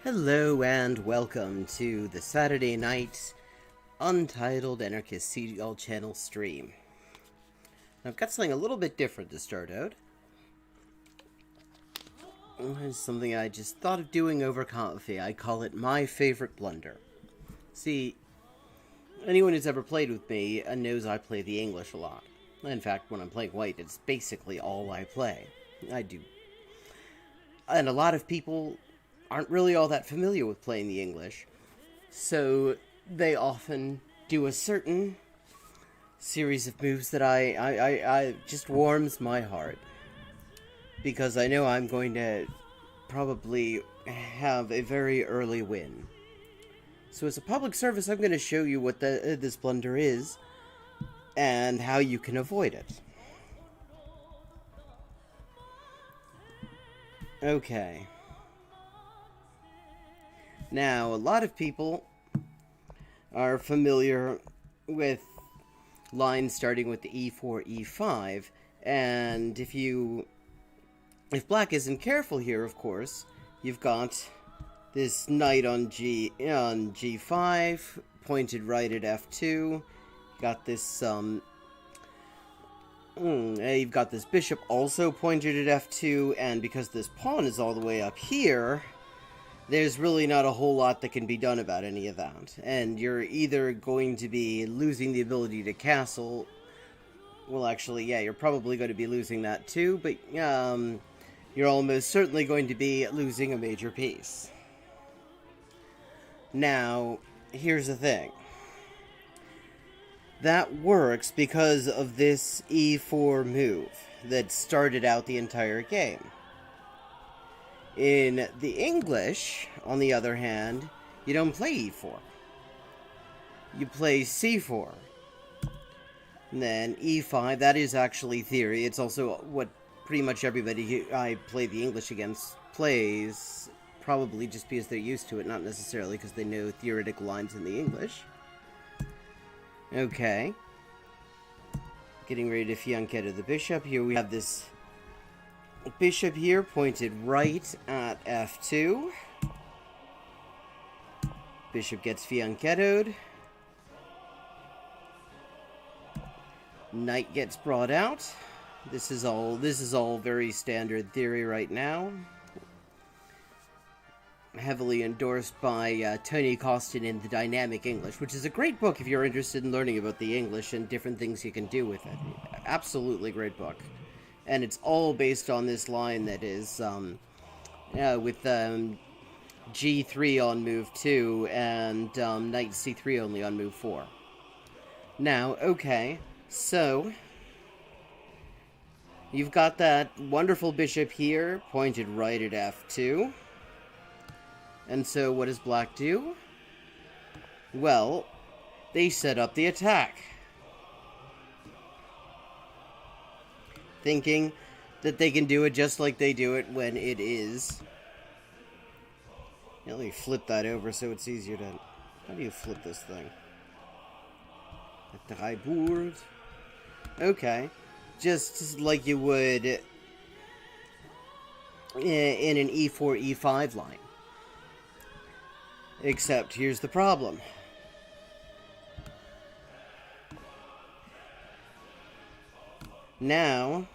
Hello and welcome to the Saturday night Untitled Anarchist Seagull channel stream. I've got something a little bit different to start out. It's something I just thought of doing over coffee. I call it my favorite blunder. See, anyone who's ever played with me knows I play the English a lot. In fact, when I'm playing white, it's basically all I play. I do. And a lot of people aren't really all that familiar with playing the English, so they often do a certain series of moves that I just warms my heart, because I know I'm going to probably have a very early win. So as a public service, I'm going to show you what this blunder is and how you can avoid it. Okay. Now, a lot of people are familiar with lines starting with the E4, E5, and if black isn't careful here, of course, you've got this knight on G5, pointed right at F2. You got this you've got this bishop also pointed at F2, and because this pawn is all the way up here, there's really not a whole lot that can be done about any of that. And you're either going to be losing the ability to castle. Well, actually, yeah, you're probably going to be losing that too, but you're almost certainly going to be losing a major piece. Now, here's the thing. That works because of this E4 move that started out the entire game. In the English, on the other hand, you don't play E4. You play C4. And then E5, that is actually theory. It's also what pretty much everybody I play the English against plays, probably just because they're used to it, not necessarily because they know theoretical lines in the English. Okay. Getting ready to fianchetto the bishop. Here we have this bishop here pointed right at F2. Bishop gets fianchettoed. Knight gets brought out. This is all very standard theory right now. Heavily endorsed by Tony Costin in The Dynamic English, which is a great book if you're interested in learning about the English and different things you can do with it. Absolutely great book. And it's all based on this line that is with G3 on move 2 and Knight C3 only on move 4. Now, okay, so you've got that wonderful bishop here pointed right at F2. And so what does black do? Well, they set up the attack, thinking that they can do it just like they do it when it is. Let me flip that over so it's easier to... How do you flip this thing? Drei. Okay. Just like you would in an E4, E5 line. Except here's the problem. Now,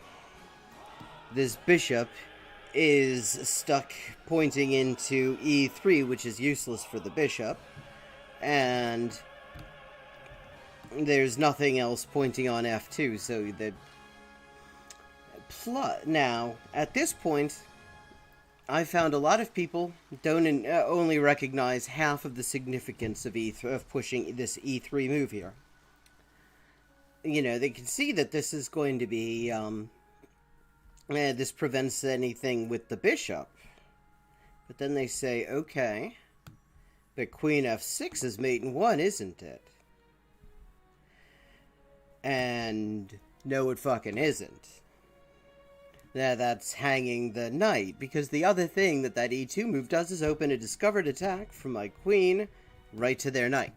this bishop is stuck pointing into E3, which is useless for the bishop, and there's nothing else pointing on F2, so the now, at this point, I found a lot of people don't only recognize half of the significance of of pushing this E3 move here. You know, they can see that this is going to be, this prevents anything with the bishop. But then they say, okay, but Queen F6 is mate in 1, isn't it? And no, it fucking isn't. That's hanging the knight, because the other thing that E2 move does is open a discovered attack from my queen right to their knight.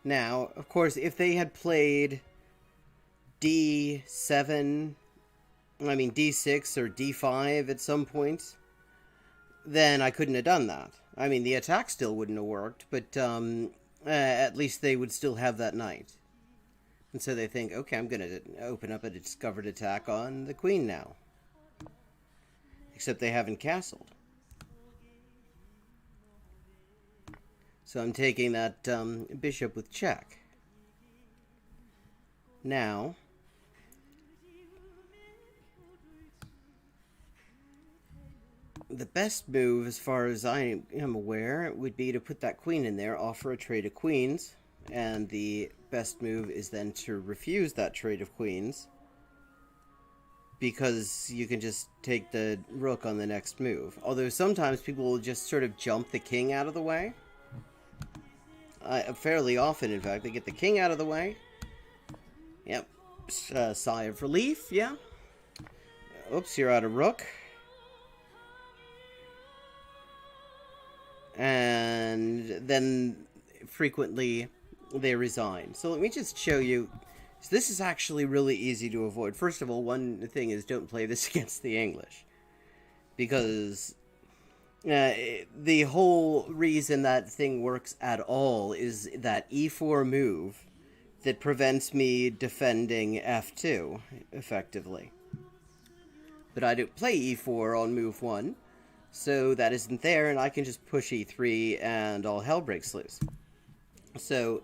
Now, of course, if they had played D6 or D5 at some point, then I couldn't have done that. I mean, the attack still wouldn't have worked, but at least they would still have that knight. And so they think, okay, I'm going to open up a discovered attack on the queen now. Except they haven't castled. So I'm taking that bishop with check. Now, the best move, as far as I am aware, would be to put that queen in there, offer a trade of queens, and the best move is then to refuse that trade of queens, because you can just take the rook on the next move. Although sometimes people will just sort of jump the king out of the way. Fairly often, in fact, they get the king out of the way. Yep. Sigh of relief, yeah. Oops, you're out of rook. And then frequently they resign. So let me just show you. So this is actually really easy to avoid. First of all, one thing is don't play this against the English. Because the whole reason that thing works at all is that e4 move that prevents me defending f2 effectively. But I don't play e4 on move 1, so that isn't there, and I can just push e3 and all hell breaks loose. So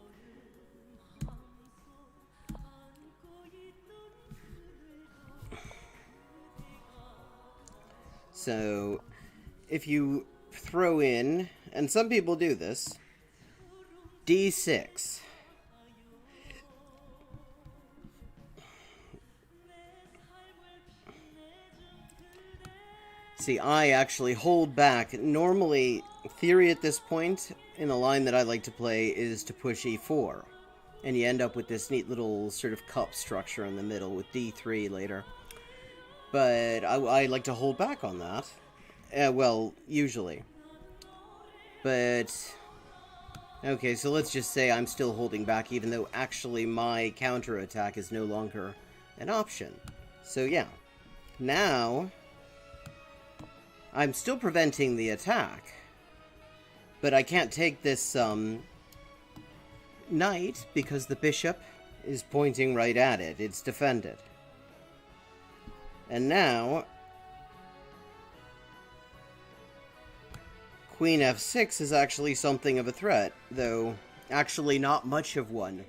if you throw in, and some people do this, d6. See, I actually hold back. Normally, theory at this point, in the line that I like to play, is to push e4. And you end up with this neat little sort of cup structure in the middle with d3 later. But I like to hold back on that. Well, usually. But, okay, so let's just say I'm still holding back, even though actually my counterattack is no longer an option. So, yeah. Now, I'm still preventing the attack. But I can't take this, knight, because the bishop is pointing right at it. It's defended. And now, Queen f6 is actually something of a threat, though actually not much of one.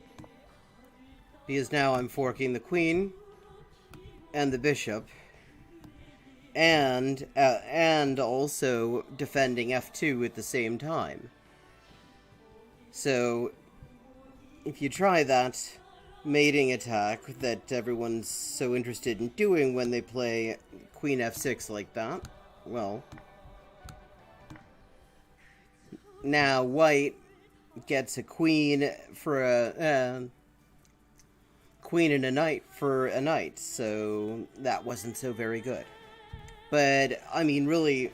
Because now I'm forking the queen and the bishop, and also defending f2 at the same time. So, if you try that mating attack that everyone's so interested in doing when they play Queen f6 like that, well, now white gets a queen for a queen and a knight for a knight, so that wasn't so very good. But I mean, really,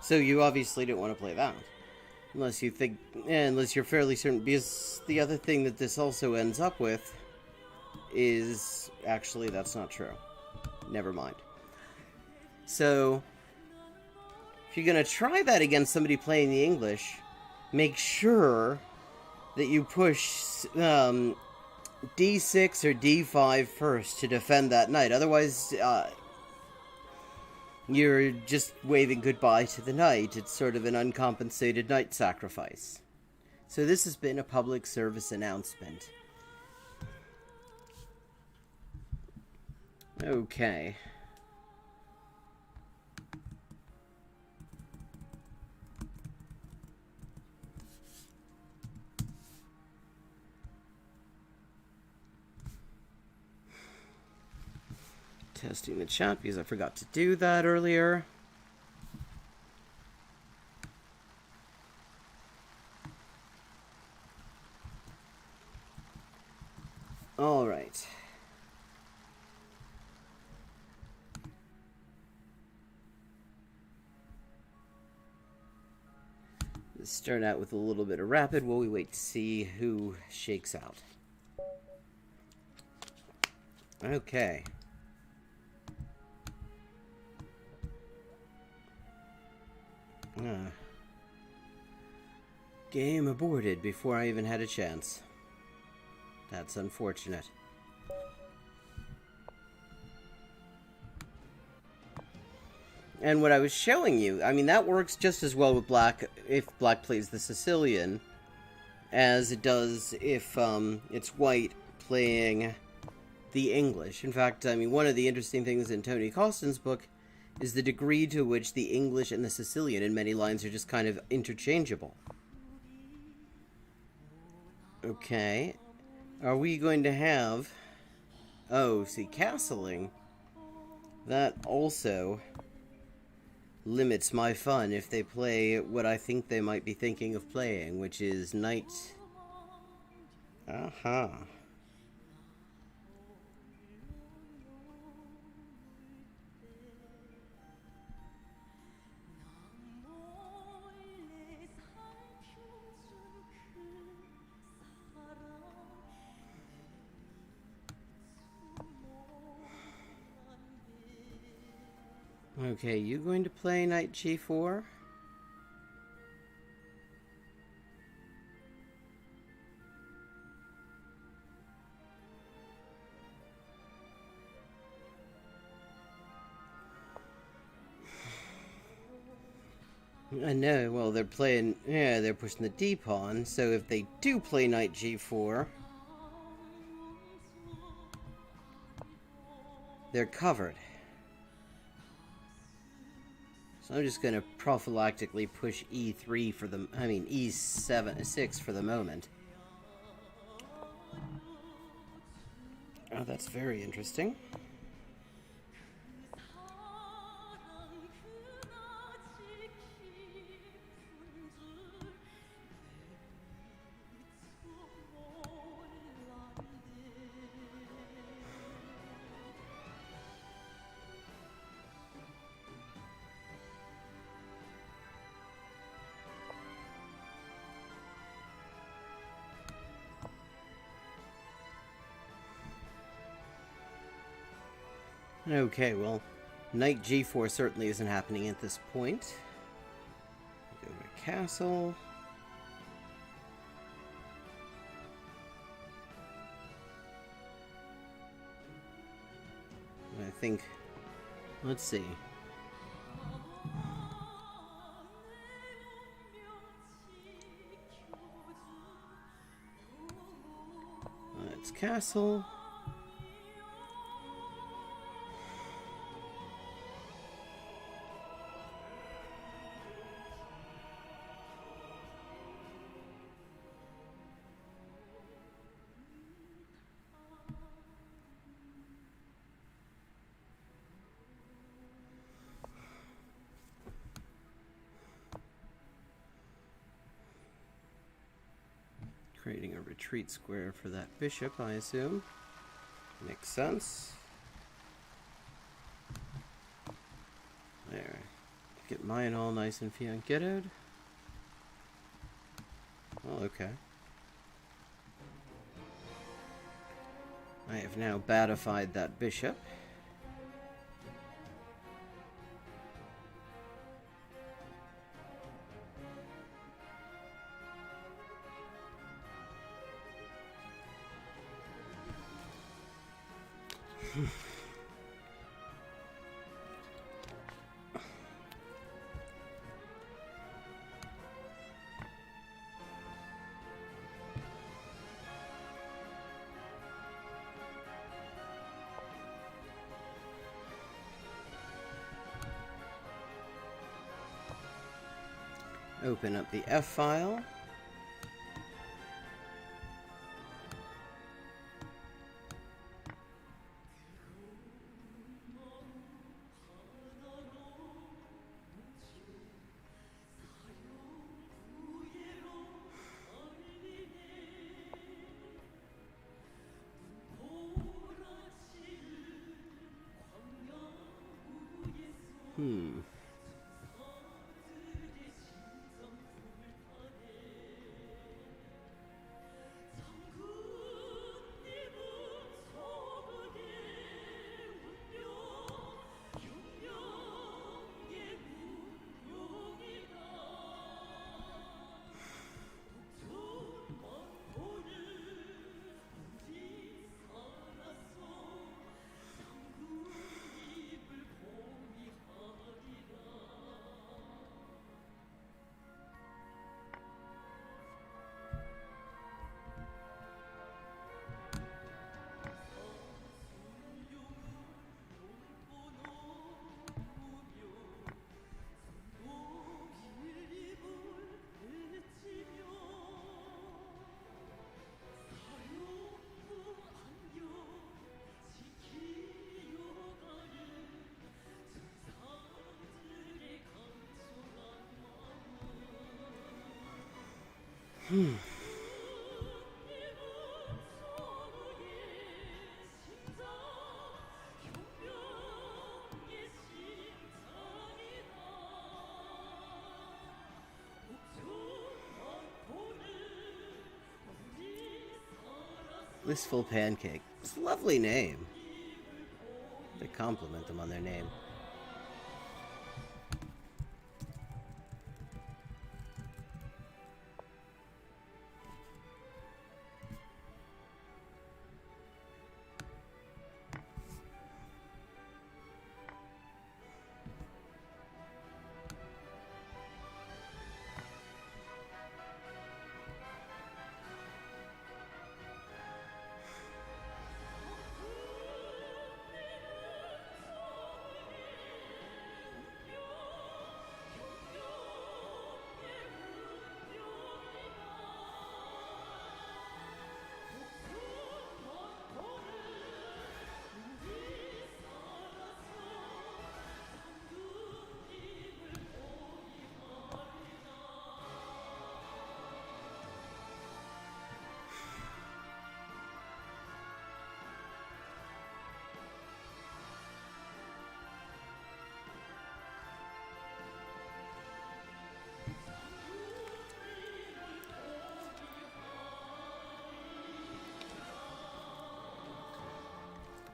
so you obviously don't want to play that unless you think, unless you're fairly certain, because the other thing that this also ends up with is, actually, that's not true. Never mind. So, if you're going to try that against somebody playing the English, make sure that you push d6 or d5 first to defend that knight. Otherwise, you're just waving goodbye to the knight. It's sort of an uncompensated knight sacrifice. So this has been a public service announcement. Okay. Testing the chat because I forgot to do that earlier. All right. Let's start out with a little bit of rapid while we wait to see who shakes out. Okay. Ah. Game aborted before I even had a chance. That's unfortunate. And what I was showing you, I mean, that works just as well with black if black plays the Sicilian as it does if it's white playing the English. In fact, I mean, one of the interesting things in Tony Costin's book is the degree to which the English and the Sicilian in many lines are just kind of interchangeable. Okay. Are we going to have... Oh, see, castling. That also limits my fun if they play what I think they might be thinking of playing, which is knight... Aha. Okay, you going to play knight g4? I know, well, they're playing... Yeah, they're pushing the d-pawn, so if they do play knight g4... they're covered. So I'm just going to prophylactically push e3 for the... I mean, e6 for the moment. Oh, that's very interesting. Okay, well, knight g4 certainly isn't happening at this point. Go to castle. I think... Let's see. Let's castle. Creating a retreat square for that bishop, I assume. Makes sense. There. Get mine all nice and fianchettoed. Oh, okay. I have now batified that bishop. Open up the F file. Blissful Pancake. It's a lovely name. They compliment them on their name.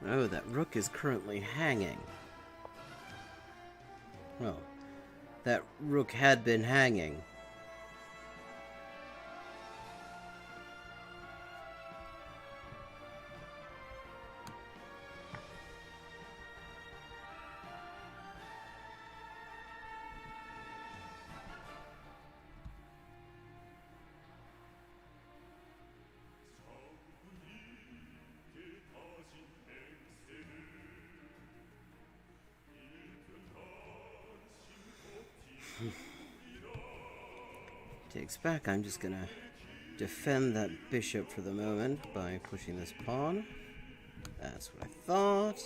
Oh, that rook is currently hanging. Oh, that rook had been hanging. Takes back. I'm just gonna defend that bishop for the moment by pushing this pawn. That's what I thought.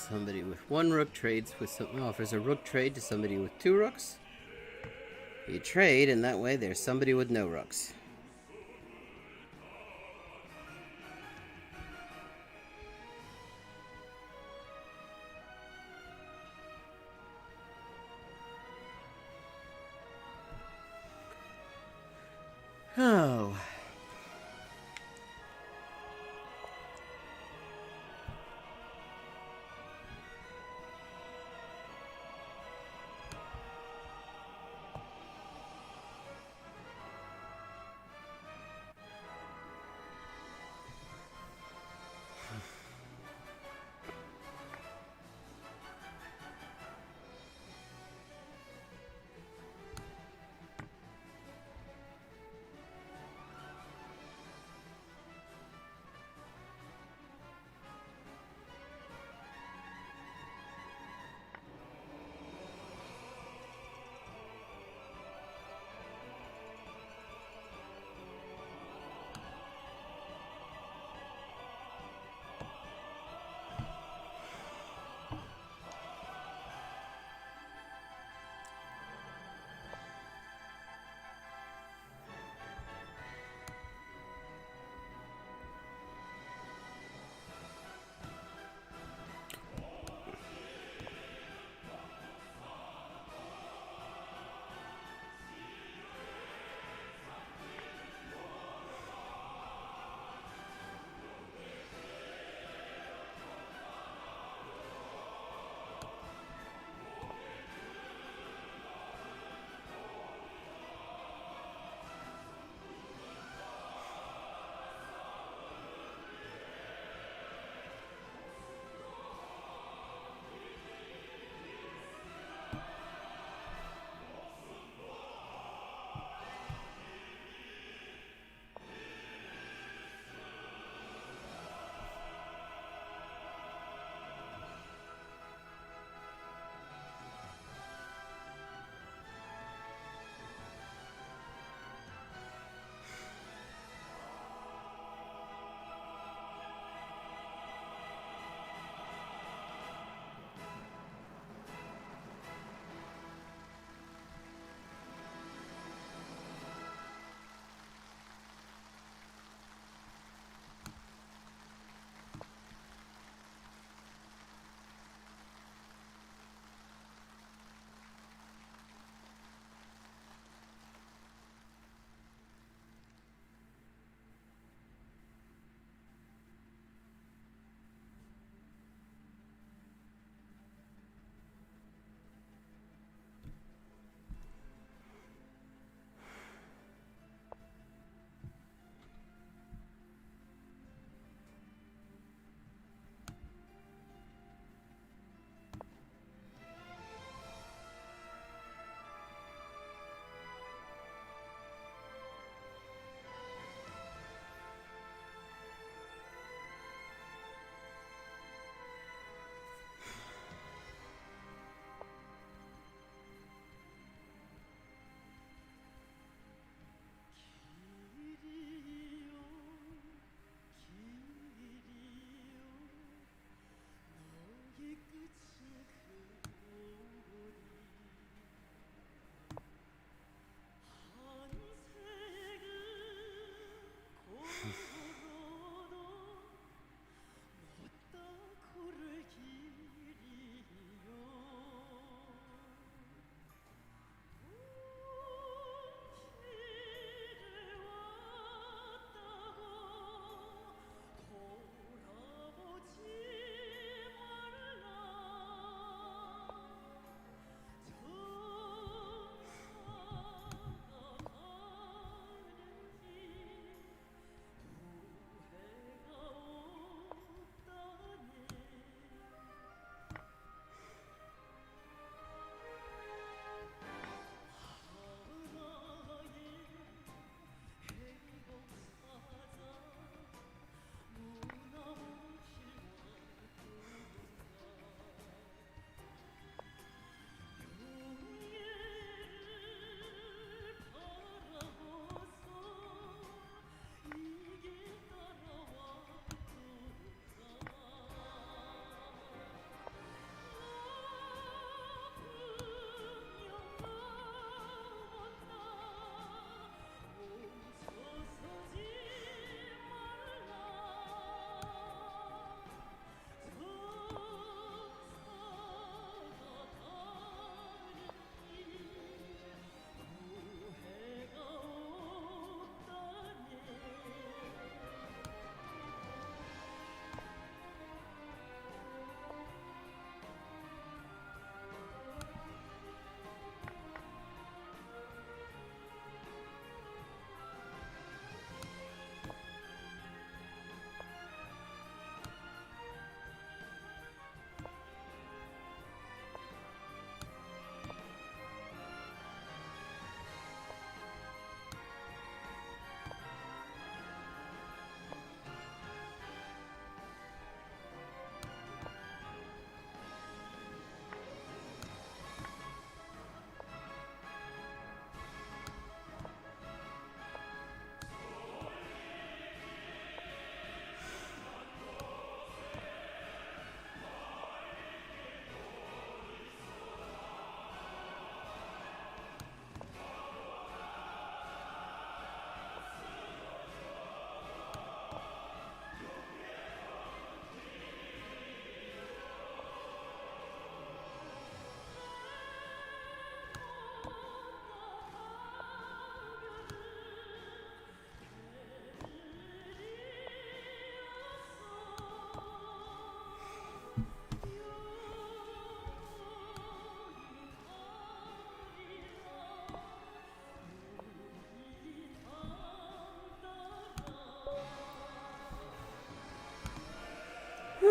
Somebody with one rook trades with offers a rook trade to somebody with two rooks. You trade, and that way there's somebody with no rooks. Oh.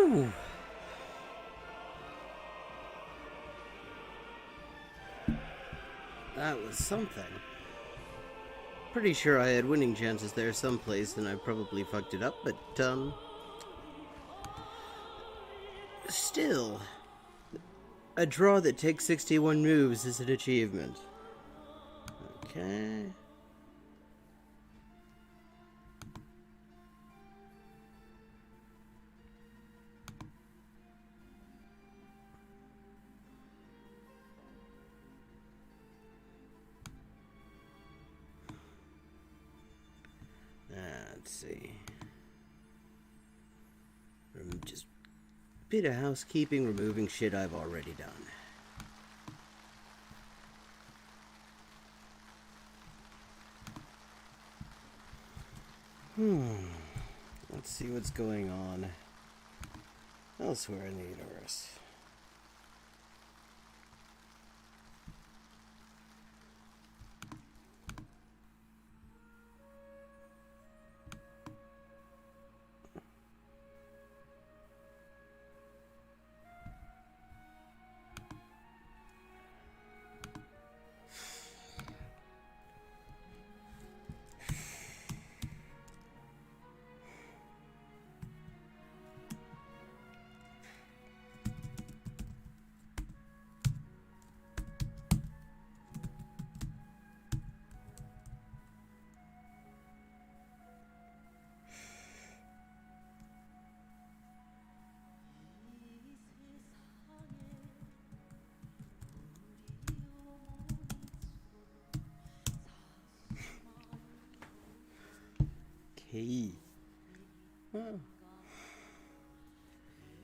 Whew. That was something. Pretty sure I had winning chances there someplace, and I probably fucked it up, but, still, a draw that takes 61 moves is an achievement. Okay. Let's see. Just a bit of housekeeping, removing shit I've already done. Let's see what's going on elsewhere in the universe.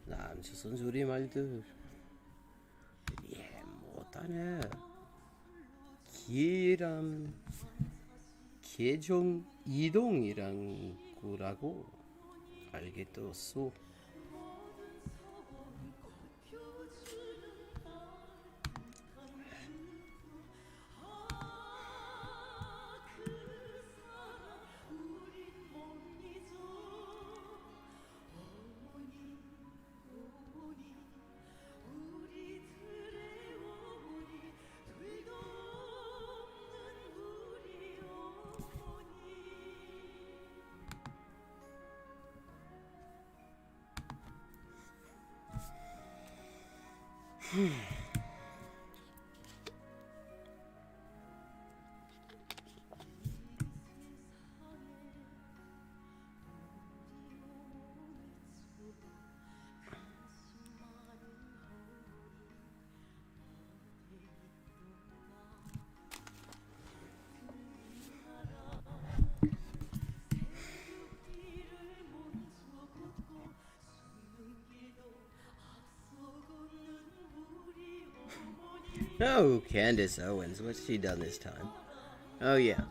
남조선 소리 말들 못하네. 기람 계정 이동이란 거라고 알겠었어. Oh, Candace Owens. What's she done this time? Oh, yeah.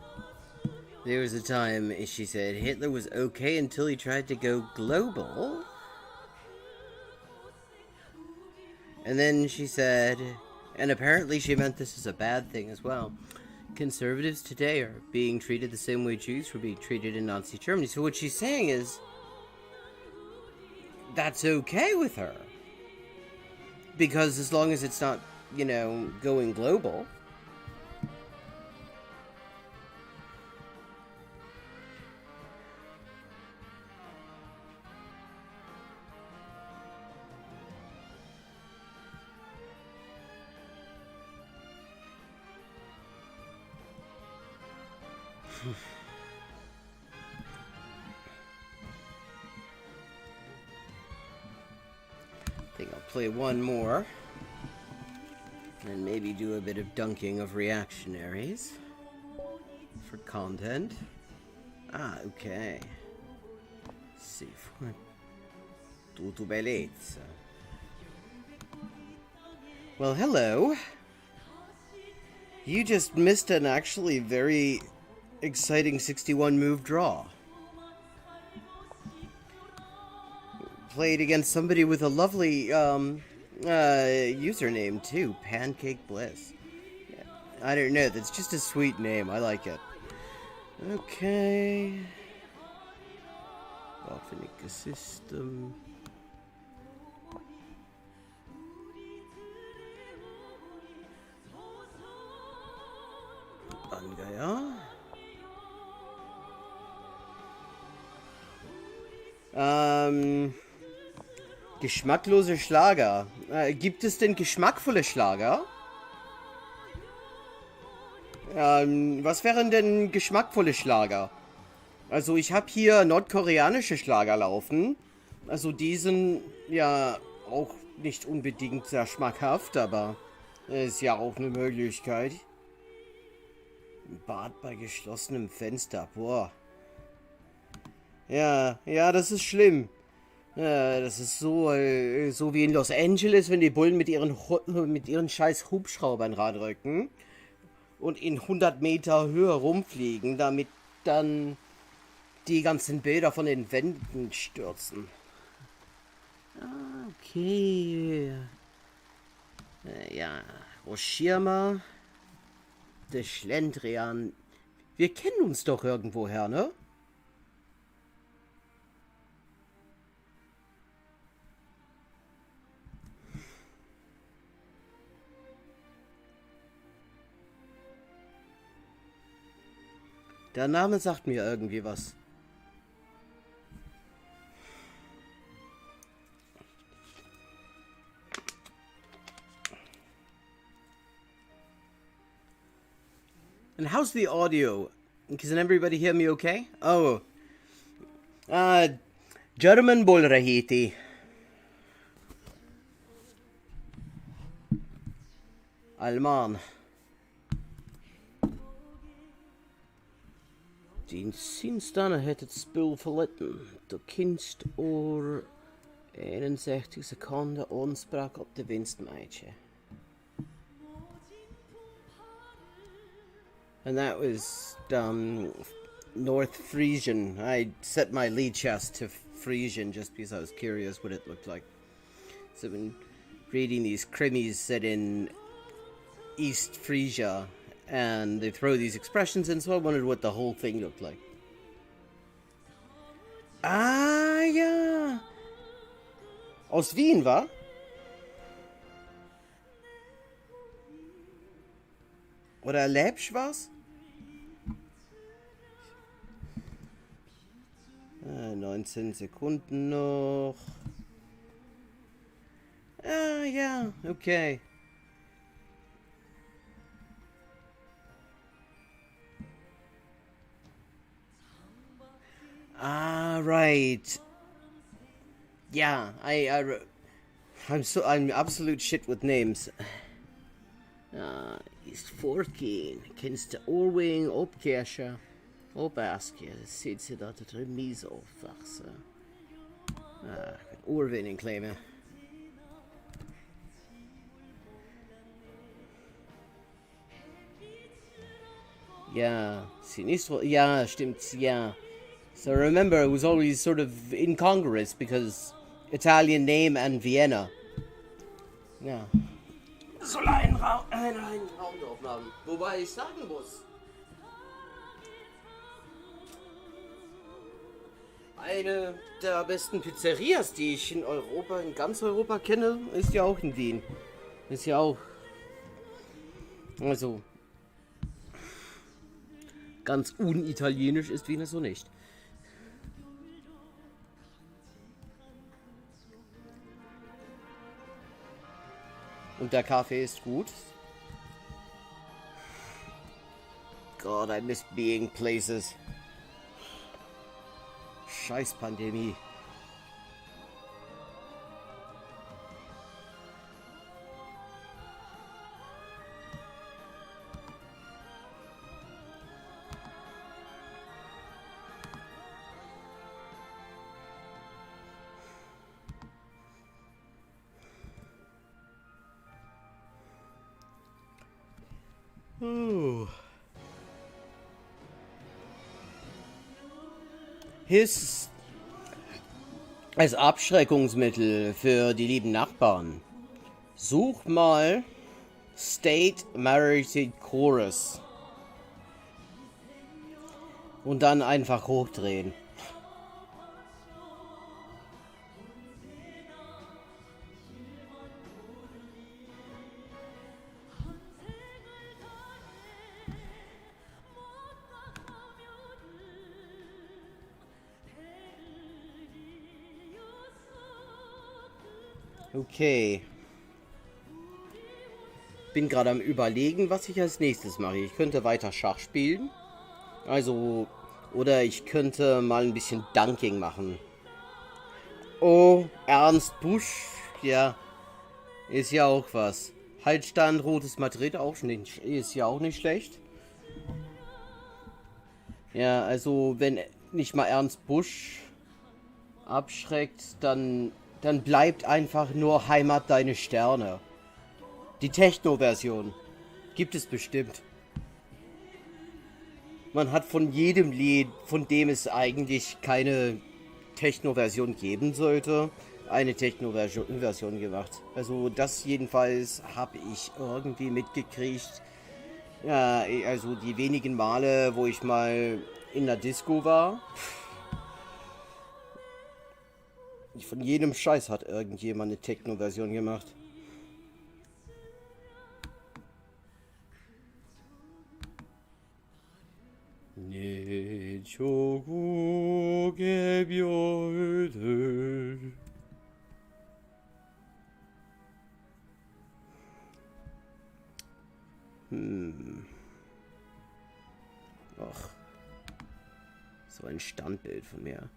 There was a time, she said, Hitler was okay until he tried to go global. And then she said, and apparently she meant this is a bad thing as well, conservatives today are being treated the same way Jews were being treated in Nazi Germany. So what she's saying is, that's okay with her. Because as long as it's not, you know, going global. I think I'll play one more. And maybe do a bit of dunking of reactionaries for content. Ah, okay. Sì, tutto bellezza. Well, hello. You just missed an actually very exciting 61 move draw. Played against somebody with a lovely username too, Pancake Bliss. I don't know, that's just a sweet name. I like it. Okay. Waffenica system. Angeier. Geschmacklose Schlager. Gibt es denn geschmackvolle Schlager? Was wären denn geschmackvolle Schlager? Also ich habe hier nordkoreanische Schlager laufen. Also die sind ja auch nicht unbedingt sehr schmackhaft, aber ist ja auch eine Möglichkeit. Ein Bad bei geschlossenem Fenster, boah. Ja, das ist schlimm. Das ist so wie in Los Angeles, wenn die Bullen mit ihren scheiß Hubschraubern ranrücken und in 100 Meter Höhe rumfliegen, damit dann die ganzen Bilder von den Wänden stürzen. Okay. Ja, Roschirma, der Schlendrian. Wir kennen uns doch irgendwoher, ne? Der Name sagt mir irgendwie was. And how's the audio? Can everybody hear me okay? Oh. German Bolrahiti. Alman. Din sinnsdane het het spul verlitten. De kunst oor 61 sekunder aanspraak op de winstmeidje. And that was North Frisian. I set my lead chest to Frisian just because I was curious what it looked like. So I've been reading these krimis set in East Frisia, and they throw these expressions in, so I wondered what the whole thing looked like. Ah, ja. Aus Wien, wa? Oder Läppsch was? 19 Sekunden noch. Ah, ja, okay. Ah, right. Yeah, I'm absolute shit with names. Ist voortgehen. Kennst du Oorwing opkersen? Opaske, zit ze dat het remise opvachsen. Ik kan oorwinning claimen. Ja, Sinistro. Ja, stimmt, ja. So remember, it was always sort of incongruous because Italian name and Vienna. Ja. Soll einen Raum drauf machen. Wobei ich sagen muss, eine der besten Pizzerias, die ich in ganz Europa kenne, ist ja auch in Wien. Ist ja auch, also, ganz unitalienisch ist Wien so nicht. Und der Kaffee ist gut. God, I miss being places. Scheiß Pandemie. Hiss als Abschreckungsmittel für die lieben Nachbarn. Such mal State Merited Chorus. Und dann einfach hochdrehen. Okay. Bin gerade am Überlegen, was ich als nächstes mache. Ich könnte weiter Schach spielen. Also, oder ich könnte mal ein bisschen Dunking machen. Oh, Ernst Busch. Ja, ist ja auch was. Haltstand Rotes Madrid auch nicht, ist ja auch nicht schlecht. Ja, also wenn nicht mal Ernst Busch abschreckt, dann bleibt einfach nur Heimat deine Sterne. Die Techno-Version gibt es bestimmt. Man hat von jedem Lied, von dem es eigentlich keine Techno-Version geben sollte, eine Techno-Version gemacht. Also das jedenfalls habe ich irgendwie mitgekriegt. Ja, also die wenigen Male, wo ich mal in der Disco war. Von jedem Scheiß hat irgendjemand eine Techno-Version gemacht. Ach, so ein Standbild von mir.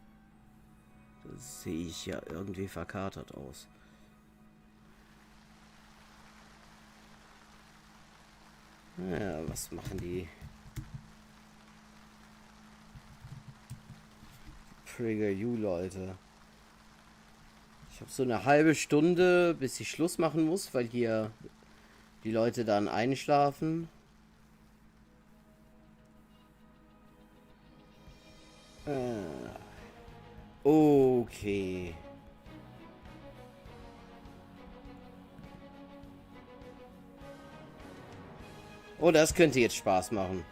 Das sehe ich ja irgendwie verkatert aus. Ja, was machen die PragerU-Leute? Ich habe so eine halbe Stunde, bis ich Schluss machen muss, weil hier die Leute dann einschlafen. Okay. Oh, das könnte jetzt Spaß machen.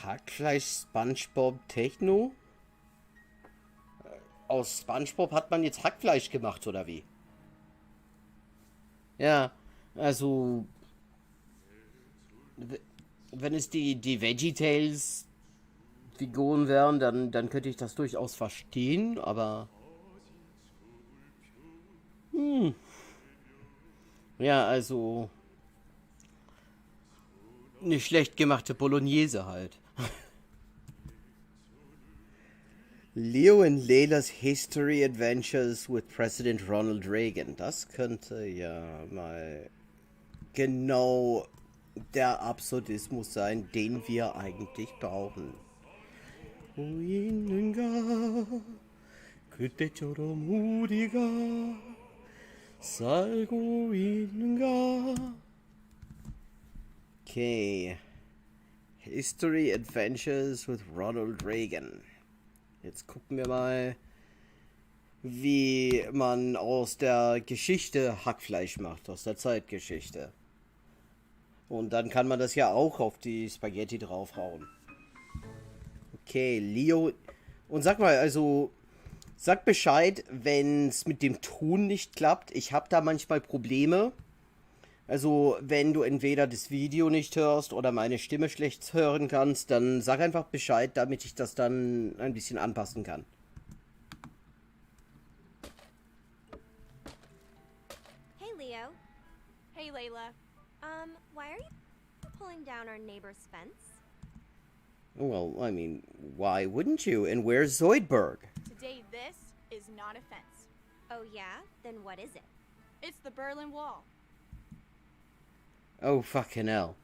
Hackfleisch SpongeBob Techno? Aus SpongeBob hat man jetzt Hackfleisch gemacht, oder wie? Ja, also wenn es die VeggieTales Figuren wären, dann könnte ich das durchaus verstehen, aber ja, also eine schlecht gemachte Bolognese halt. Leo and Leila's History Adventures with President Ronald Reagan. Das könnte ja mal genau der Absurdismus sein, den wir eigentlich brauchen. Okay. History Adventures with Ronald Reagan. Jetzt gucken wir mal, wie man aus der Geschichte Hackfleisch macht, aus der Zeitgeschichte. Und dann kann man das ja auch auf die Spaghetti draufhauen. Okay, Leo. Und sag mal, also, sag Bescheid, wenn es mit dem Ton nicht klappt. Ich habe da manchmal Probleme. Also, wenn du entweder das Video nicht hörst oder meine Stimme schlecht hören kannst, dann sag einfach Bescheid, damit ich das dann ein bisschen anpassen kann. Hey, Leo. Hey, Layla. Why are you pulling down our neighbor's fence? Well, I mean, why wouldn't you? And where's Zoidberg? Today, this is not a fence. Oh, yeah? Then what is it? It's the Berlin Wall. Oh, fucking hell.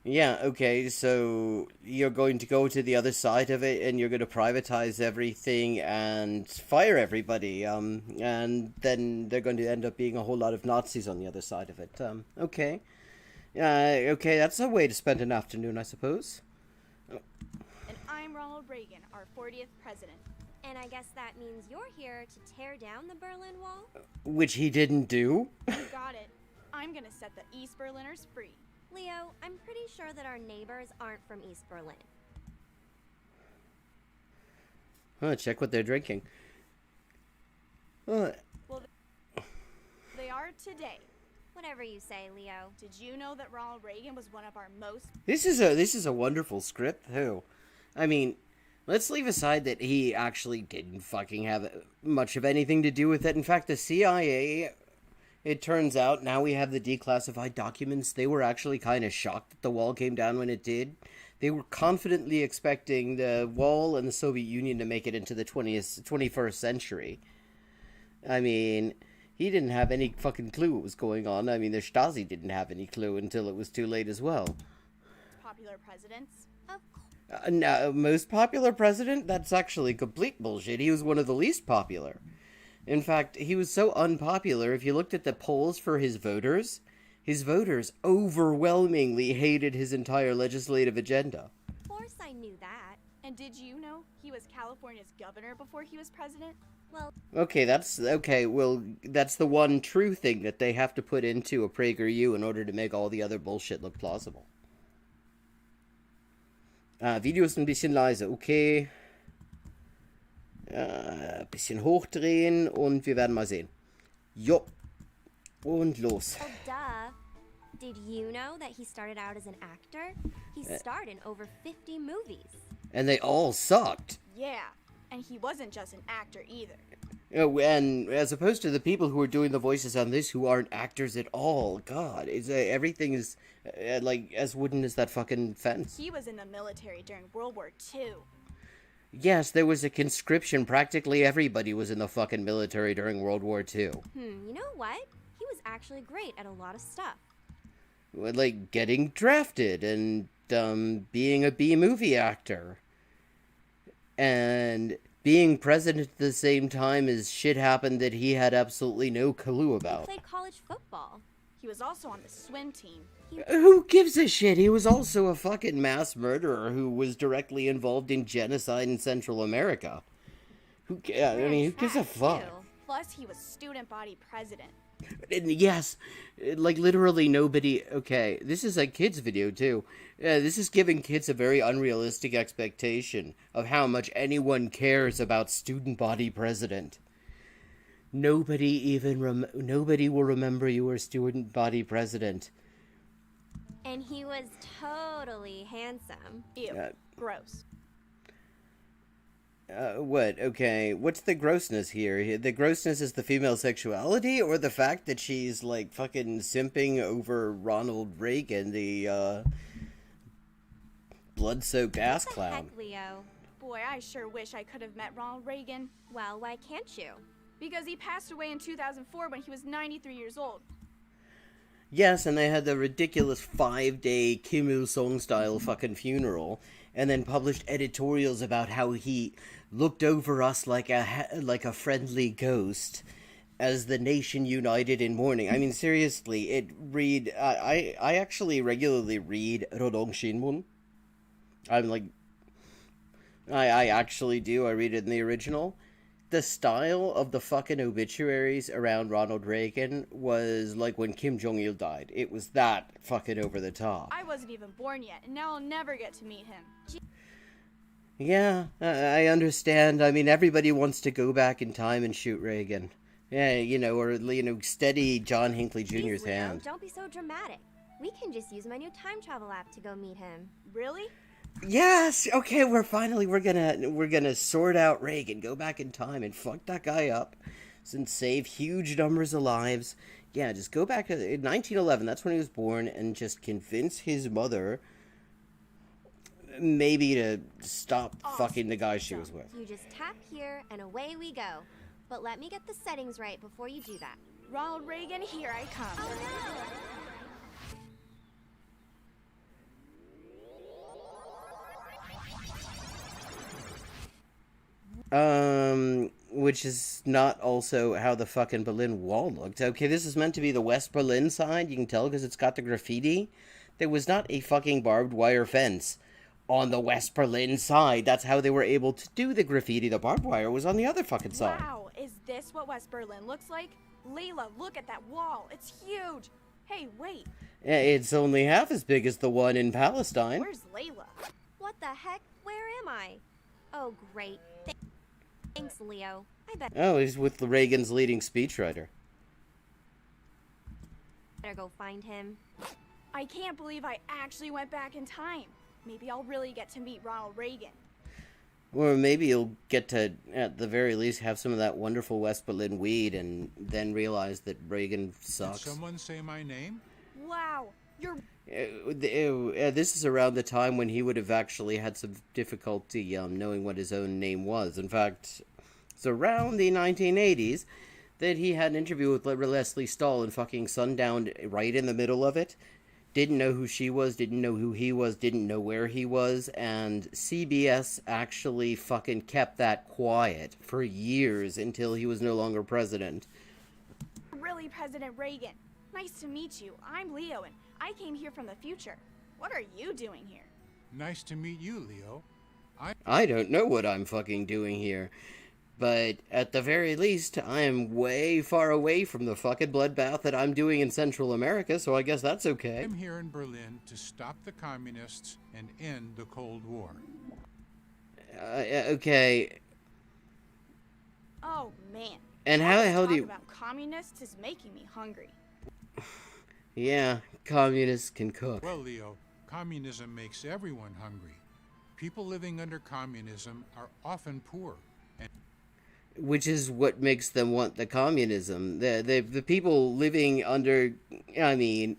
Yeah, okay, so you're going to go to the other side of it and you're going to privatize everything and fire everybody, and then they're going to end up being a whole lot of Nazis on the other side of it. Okay. Okay, that's a way to spend an afternoon, I suppose. And I'm Ronald Reagan, our 40th president. And I guess that means you're here to tear down the Berlin Wall? Which he didn't do. You got it. I'm gonna set the East Berliners free. Leo, I'm pretty sure that our neighbors aren't from East Berlin. Check what they're drinking. Well, they are today. Whatever you say, Leo. Did you know that Ronald Reagan was one of our most... This is a wonderful script too. I mean, let's leave aside that he actually didn't fucking have much of anything to do with it. In fact, the CIA, it turns out, now we have the declassified documents, they were actually kind of shocked that the wall came down when it did. They were confidently expecting the wall and the Soviet Union to make it into the 21st century. I mean, he didn't have any fucking clue what was going on. I mean, the Stasi didn't have any clue until it was too late as well. popular presidents? Of course. No, most popular president? That's actually complete bullshit. He was one of the least popular. In fact, he was so unpopular, if you looked at the polls for his voters overwhelmingly hated his entire legislative agenda. Of course I knew that. And did you know he was California's governor before he was president? Well, That's the one true thing that they have to put into a PragerU in order to make all the other bullshit look plausible. Video ist ein bisschen leise, okay. Bisschen hochdrehen und wir werden mal sehen. Jo. Und los. oh duh. Did you know that he started out as an actor? He starred in over 50 movies. And they all sucked. Yeah, and he wasn't just an actor either. Oh, and as opposed to the people who are doing the voices on this who aren't actors at all. God, everything is like as wooden as that fucking fence. He was in the military during World War II. Yes, there was a conscription. Practically everybody was in the fucking military during World War II. You know what? He was actually great at a lot of stuff. Like getting drafted and being a B-movie actor. And being president at the same time as shit happened that he had absolutely no clue He about. played college football. He was also on the swim team. Who gives a shit? He was also a fucking mass murderer who was directly involved in genocide in Central America. Who gives a fuck? Too. Plus, he was student body president. And yes, like literally nobody. Okay, this is a kids video too. This is giving kids a very unrealistic expectation of how much anyone cares about student body president. Nobody will remember you were student body president. And he was totally handsome. Ew, gross. What? Okay, what's the grossness here? The grossness is the female sexuality, or the fact that she's, like, fucking simping over Ronald Reagan, the, blood-soaked ass What the clown? heck, Leo? Boy, I sure wish I could have met Ronald Reagan. Well, why can't you? Because he passed away in 2004 when he was 93 years old. Yes, and they had the ridiculous 5-day Kim Il-sung style fucking funeral, and then published editorials about how he looked over us like a friendly ghost as the nation united in mourning. I mean, seriously, I actually regularly read Rodong Shinmun. I actually do. I read it in the original. The style of the fucking obituaries around Ronald Reagan was like when Kim Jong-il died. It was that fucking over the top. I wasn't even born yet, and now I'll never get to meet him. Yeah, I understand. I mean, everybody wants to go back in time and shoot Reagan. Yeah, or steady John Hinckley Jr.'s Please, Leo, hand. don't be so dramatic. We can just use my new time travel app to go meet him. Really? Yes. Okay, we're gonna sort out Reagan, go back in time and fuck that guy up, and save huge numbers of lives. Yeah, just go back to 1911. That's when he was born, and just convince his mother, maybe to stop fucking the guy she was with. You just tap here and away we go. But let me get the settings right before you do that. Ronald Reagan, here I come. Oh no! Which is not also how the fucking Berlin Wall looked. Okay, this is meant to be the West Berlin side. You can tell because it's got the graffiti. There was not a fucking barbed wire fence on the West Berlin side. That's how they were able to do the graffiti. The barbed wire was on the other fucking side. Wow, is this what West Berlin looks like? Layla, look at that wall. It's huge. Hey, wait. It's only half as big as the one in Palestine. Where's Layla? What the heck? Where am I? Oh, great. Thanks, Leo. I bet Oh, he's with Reagan's leading speechwriter. Better go find him. I can't believe I actually went back in time. Maybe I'll really get to meet Ronald Reagan. Or maybe you'll get to, at the very least, have some of that wonderful West Berlin weed and then realize that Reagan sucks. Did someone say my name? Wow, you're... This is around the time when he would have actually had some difficulty knowing what his own name was. In fact, it's around the 1980s that he had an interview with Leslie Stahl and fucking Sundown right in the middle of it. Didn't know who she was, didn't know who he was, didn't know where he was, and CBS actually fucking kept that quiet for years until he was no longer president. really President Reagan. Nice to meet you. I'm Leo, and I came here from the future. What are you doing here? Nice to meet you, Leo. I don't know what I'm fucking doing here. But at the very least, I am way far away from the fucking bloodbath that I'm doing in Central America, so I guess that's okay. I'm here in Berlin to stop the communists and end the Cold War. Okay. Oh, man. And how the hell do you... Talk about communists is making me hungry. Yeah, communists can cook. Well, Leo, communism makes everyone hungry. People living under communism are often poor. Which is what makes them want the communism. The people living under, I mean,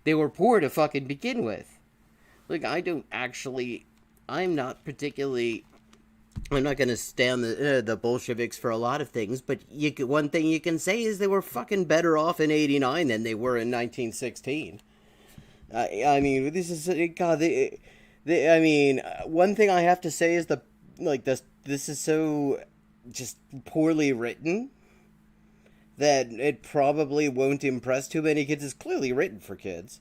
they were poor to fucking begin with. Like, I'm not particularly, I'm not gonna stand the Bolsheviks for a lot of things, but one thing you can say is they were fucking better off in '89 than they were in 1916. I mean, this is, God, I mean, one thing I have to say is this is so just poorly written that it probably won't impress too many kids. It's clearly written for kids,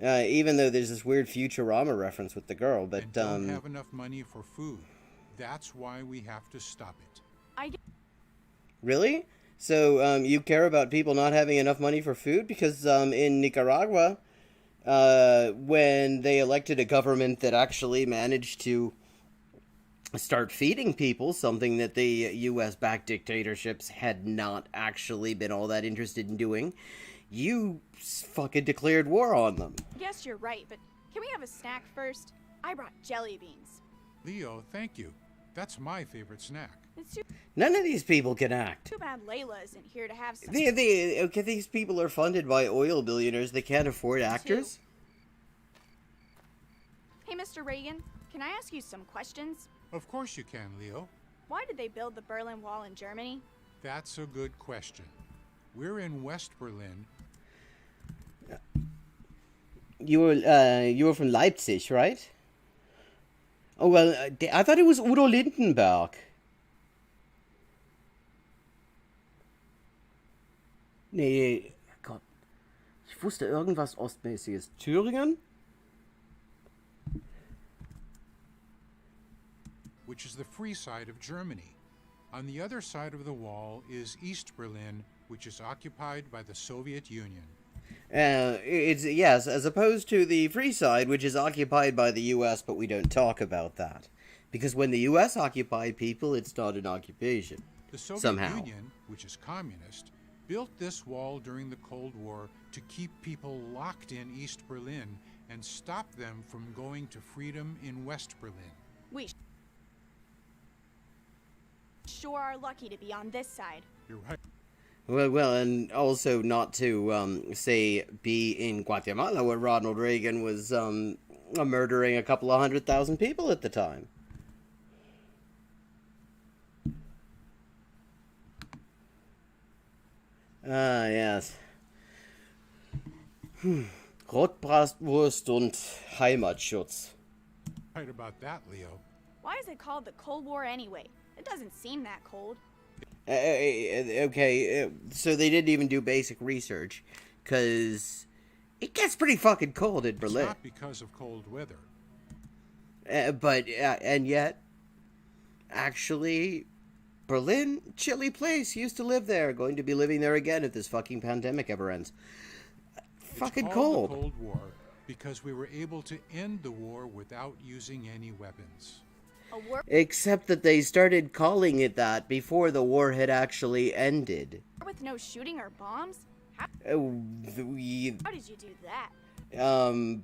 even though there's this weird Futurama reference with the girl. But and don't have enough money for food. That's why we have to stop it. Really? So you care about people not having enough money for food? Because in Nicaragua, when they elected a government that actually managed to start feeding people, something that the U.S.-backed dictatorships had not actually been all that interested in doing, you fucking declared war on them. Guess you're right, but can we have a snack first? I brought jelly beans. Leo, thank you. That's my favorite snack. It's too None of these people can act. bad Layla isn't here to have some. Okay, these people are funded by oil billionaires. They can't afford actors. Hey, Mr. Reagan, can I ask you some questions? Of course you can, Leo. Why did they build the Berlin Wall in Germany? That's a good question. We're in West Berlin. You were from Leipzig, right? Oh, well, I thought it was Udo Lindenberg. Nee, Gott. Ich wusste irgendwas Ostmäßiges. Thüringen? Which is the free side of Germany. On the other side of the wall is East Berlin, which is occupied by the Soviet Union. Yes, as opposed to the free side, which is occupied by the U.S., but we don't talk about that. Because when the U.S. occupied people, it's not an occupation. The Soviet somehow. Union, which is communist, built this wall during the Cold War to keep people locked in East Berlin and stop them from going to freedom in West Berlin. We sure are lucky to be on this side. You're right. Well, and also not to, say, be in Guatemala, where Ronald Reagan was, murdering a couple of 100,000 people at the time. Ah, yes. Rotbratwurst und Heimatschutz. Right about that, Leo. Why is it called the Cold War anyway? It doesn't seem that cold. Okay, so they didn't even do basic research, because it gets pretty fucking cold in Berlin. It's not because of cold weather. And yet, actually, Berlin, chilly place, used to live there, going to be living there again if this fucking pandemic ever ends. Fucking It's cold. called the Cold War because we were able to end the war without using any weapons. A war Except that they started calling it that before the war had actually ended. with no shooting or bombs? How did you do that?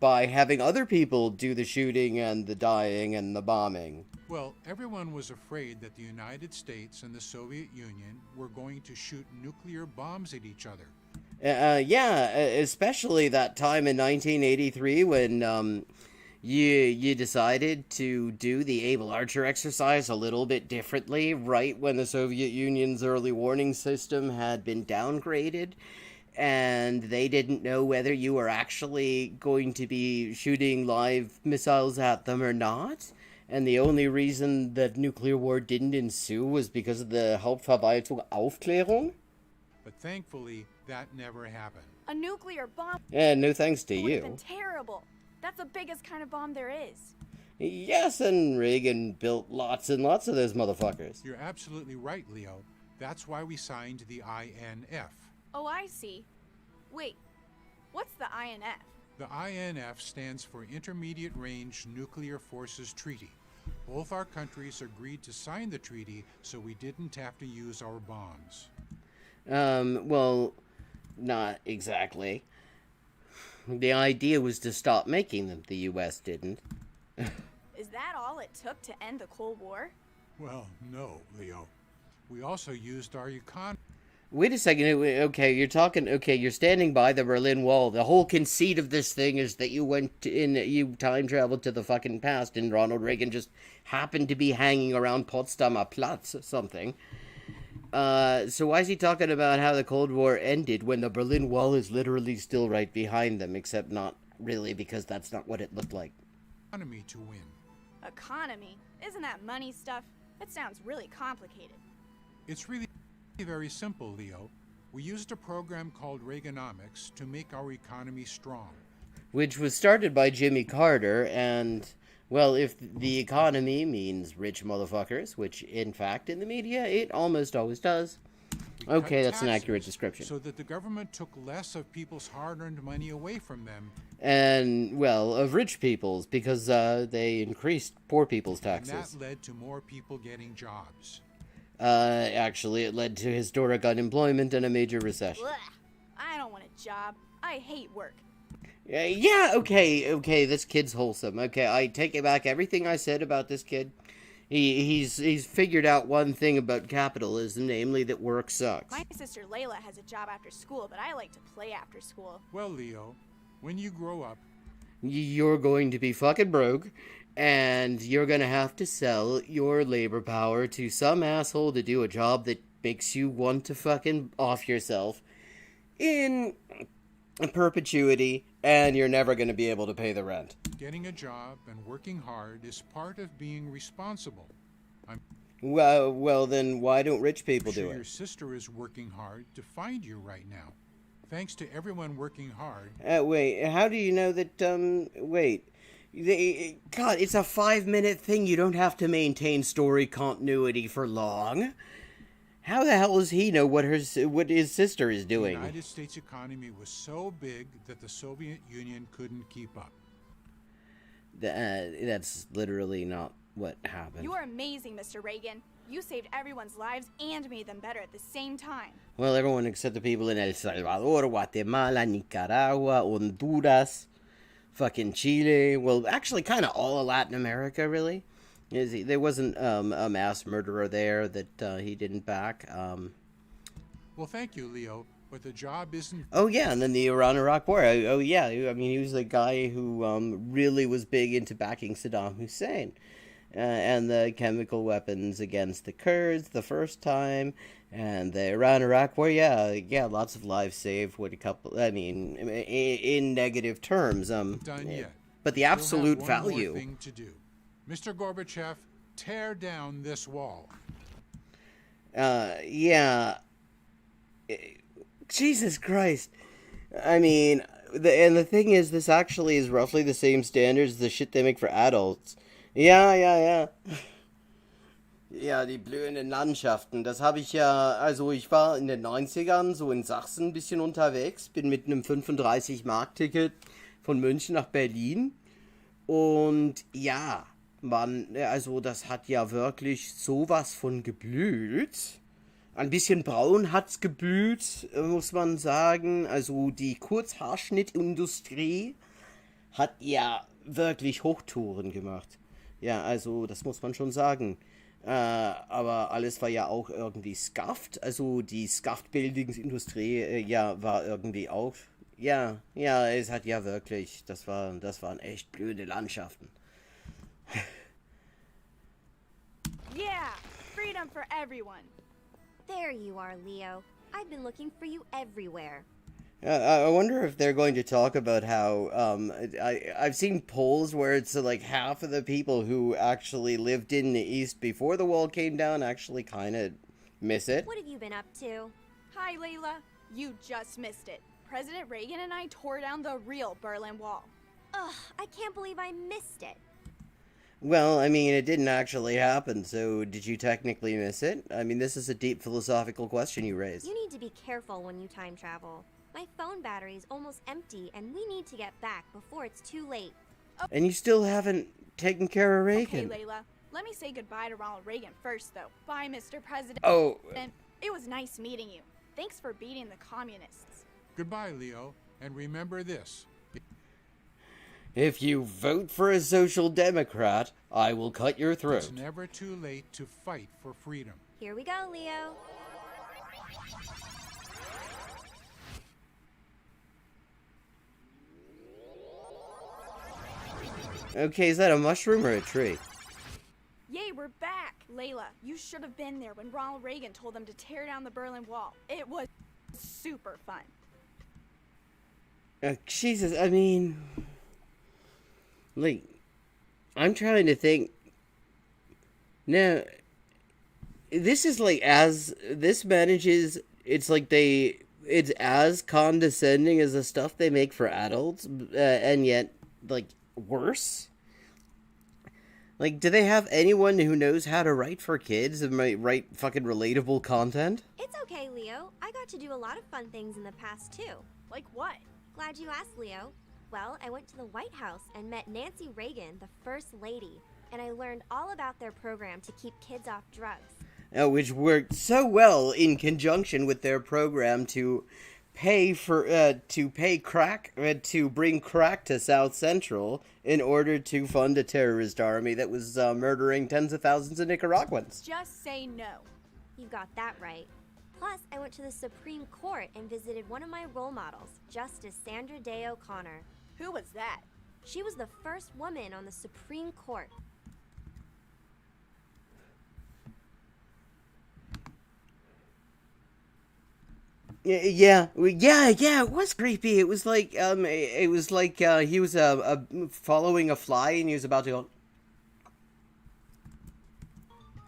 By having other people do the shooting and the dying and the bombing. Well, everyone was afraid that the United States and the Soviet Union were going to shoot nuclear bombs at each other. Yeah, especially that time in 1983 when you decided to do the Able Archer exercise a little bit differently, right when the Soviet Union's early warning system had been downgraded, and they didn't know whether you were actually going to be shooting live missiles at them or not. And the only reason that nuclear war didn't ensue was because of the Hauptverwaltung Aufklärung. But thankfully, that never happened. A nuclear bomb And no thanks to would have been you. terrible. That's the biggest kind of bomb there is. Yes, and Reagan built lots and lots of those motherfuckers. You're absolutely right, Leo. That's why we signed the INF. Oh, I see. Wait, what's the INF? The INF stands for Intermediate Range Nuclear Forces Treaty. Both our countries agreed to sign the treaty so we didn't have to use our bombs. Well, not exactly. The idea was to stop making them. The U.S. didn't. Is that all it took to end the Cold War? Well, no, Leo. We also used our economy. Wait a second. Okay, you're standing by the Berlin Wall. The whole conceit of this thing is that you time traveled to the fucking past, and Ronald Reagan just happened to be hanging around Potsdamer Platz or something. So why is he talking about how the Cold War ended when the Berlin Wall is literally still right behind them, except not really, because that's not what it looked like. Economy to win. Economy? Isn't that money stuff? That sounds really complicated. It's really very simple, Leo. We used a program called Reaganomics to make our economy strong. Which was started by Jimmy Carter, and, well, if the economy means rich motherfuckers, which, in fact, in the media, it almost always does. We Okay, cut that's an taxes accurate description. So that the government took less of people's hard-earned money away from them. And, well, of rich people's, because they increased poor people's taxes. And that led to more people getting jobs. Actually, it led to historic unemployment and a major recession. Blech. I don't want a job. I hate work. Yeah, okay, this kid's wholesome. Okay, I take it back everything I said about this kid. He's figured out one thing about capitalism, namely that work sucks. My sister Layla has a job after school, but I like to play after school. Well, Leo, when you grow up, You're going to be fucking broke, and you're gonna have to sell your labor power to some asshole to do a job that makes you want to fucking off yourself in perpetuity, and you're never gonna be able to pay the rent. getting a job and working hard is part of being responsible. I'm Well, then why don't rich people sure do your it? sister is working hard to find you right now. Thanks to everyone working hard. Wait, how do you know that, God, it's a 5-minute thing. You don't have to maintain story continuity for long. How the hell does he know what his sister is The doing? United States economy was so big that the Soviet Union couldn't keep up. That's literally not what happened. You are amazing, Mr. Reagan. You saved everyone's lives and made them better at the same time. Well, everyone except the people in El Salvador, Guatemala, Nicaragua, Honduras, fucking Chile. Well, actually, kind of all of Latin America, really. There wasn't a mass murderer there that he didn't back. Well, thank you, Leo, but the job isn't... Oh, yeah, and then the Iran-Iraq War. Oh, yeah, I mean, he was the guy who really was big into backing Saddam Hussein. And the chemical weapons against the Kurds the first time, and the Iran-Iraq War, yeah, lots of lives saved. What a couple, I mean, in negative terms. done yet. But the Still have absolute one value. more thing to do. Mr. Gorbachev, tear down this wall. Yeah. Jesus Christ. I mean, the thing is, this actually is roughly the same standards as the shit they make for adults. Ja. Ja, die blühenden Landschaften. Das habe ich ja, also ich war in den 90ern so in Sachsen ein bisschen unterwegs, bin mit einem 35-Mark-Ticket von München nach Berlin. Und ja, also das hat ja wirklich sowas von geblüht. Ein bisschen braun hat's geblüht, muss man sagen. Also die Kurzhaarschnittindustrie hat ja wirklich Hochtouren gemacht. Ja, also das muss man schon sagen. Aber alles war ja auch irgendwie scuffed. Also die Scuffed-Bildungsindustrie, ja, war irgendwie auch. Ja, ja, es hat ja wirklich. Das waren echt blöde Landschaften. Yeah, freedom for everyone. There you are, Leo. I've been looking for you everywhere. I wonder if they're going to talk about how I've seen polls where it's like half of the people who actually lived in the East before the wall came down actually kind of miss it. What have you been up to? Hi, Layla. You just missed it. President Reagan and I tore down the real Berlin Wall. Ugh, I can't believe I missed it. Well, I mean, it didn't actually happen, so did you technically miss it? I mean, this is a deep philosophical question you raised. You need to be careful when you time travel. My phone battery is almost empty, and we need to get back before it's too late. And you still haven't taken care of Reagan. Okay, Layla. Let me say goodbye to Ronald Reagan first, though. Bye, Mr. President. Oh. It was nice meeting you. Thanks for beating the communists. Goodbye, Leo, and remember this. If you vote for a social democrat, I will cut your throat. It's never too late to fight for freedom. Here we go, Leo. Okay, is that a mushroom or a tree? Yay, we're back! Layla, you should have been there when Ronald Reagan told them to tear down the Berlin Wall. It was super fun. Jesus, I mean... Like, I'm trying to think... Now, this is like this manages... It's like it's as condescending as the stuff they make for adults, and yet, like, worse. Like, do they have anyone who knows how to write for kids and write fucking relatable content? It's okay, Leo. I got to do a lot of fun things in the past, too. Like what? Glad you asked, Leo. Well, I went to the White House and met Nancy Reagan, the First Lady, and I learned all about their program to keep kids off drugs. Which worked so well in conjunction with their program to bring crack to South Central in order to fund a terrorist army that was murdering tens of thousands of Nicaraguans. Just say no. You got that right. Plus, I went to the Supreme Court and visited one of my role models, Justice Sandra Day O'Connor. Who was that? She was the first woman on the Supreme Court. Yeah, it was creepy. It was like, he was following a fly and he was about to go.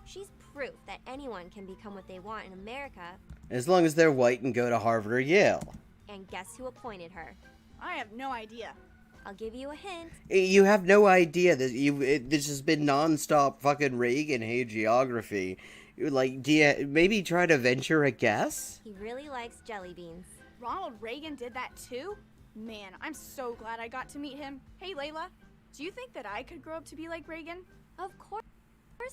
She's proof that anyone can become what they want in America. As long as they're white and go to Harvard or Yale. And guess who appointed her? I have no idea. I'll give you a hint. You have no idea that this has been nonstop fucking Reagan hagiography. Like, do you maybe try to venture a guess? He really likes jelly beans. Ronald Reagan did that too? Man, I'm so glad I got to meet him. Hey, Layla, do you think that I could grow up to be like Reagan? Of course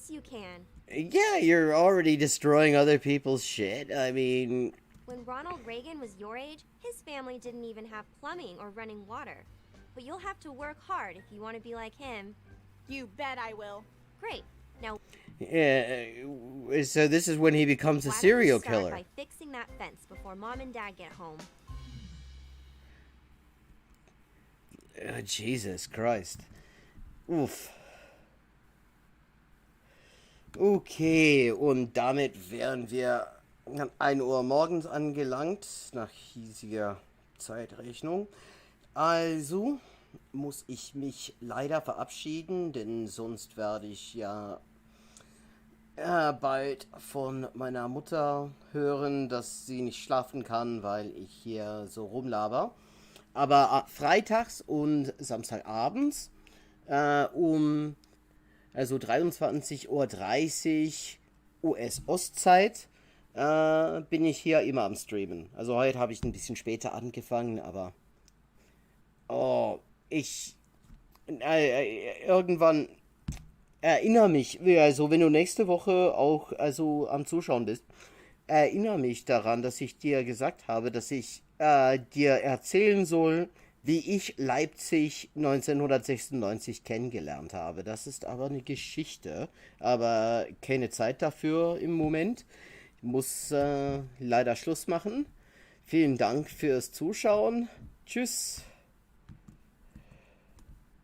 you can. Yeah, you're already destroying other people's shit. I mean... When Ronald Reagan was your age, his family didn't even have plumbing or running water. But you'll have to work hard if you want to be like him. You bet I will. Great. Now... so this is when he becomes a serial killer. By fixing that fence before Mom and Dad get home. Jesus Christ. Uff. Okay, und damit wären wir an 1 Uhr morgens angelangt, nach hiesiger Zeitrechnung. Also muss ich mich leider verabschieden, denn sonst werde ich ja bald von meiner Mutter hören, dass sie nicht schlafen kann, weil ich hier so rumlaber. Aber freitags und Samstagabends also 23:30 Uhr US-Ostzeit bin ich hier immer am Streamen. Also heute habe ich ein bisschen später angefangen, aber irgendwann erinnere mich, also wenn du nächste Woche auch also am Zuschauen bist, erinnere mich daran, dass ich dir gesagt habe, dass ich dir erzählen soll, wie ich Leipzig 1996 kennengelernt habe. Das ist aber eine Geschichte, aber keine Zeit dafür im Moment. Ich muss leider Schluss machen. Vielen Dank fürs Zuschauen. Tschüss.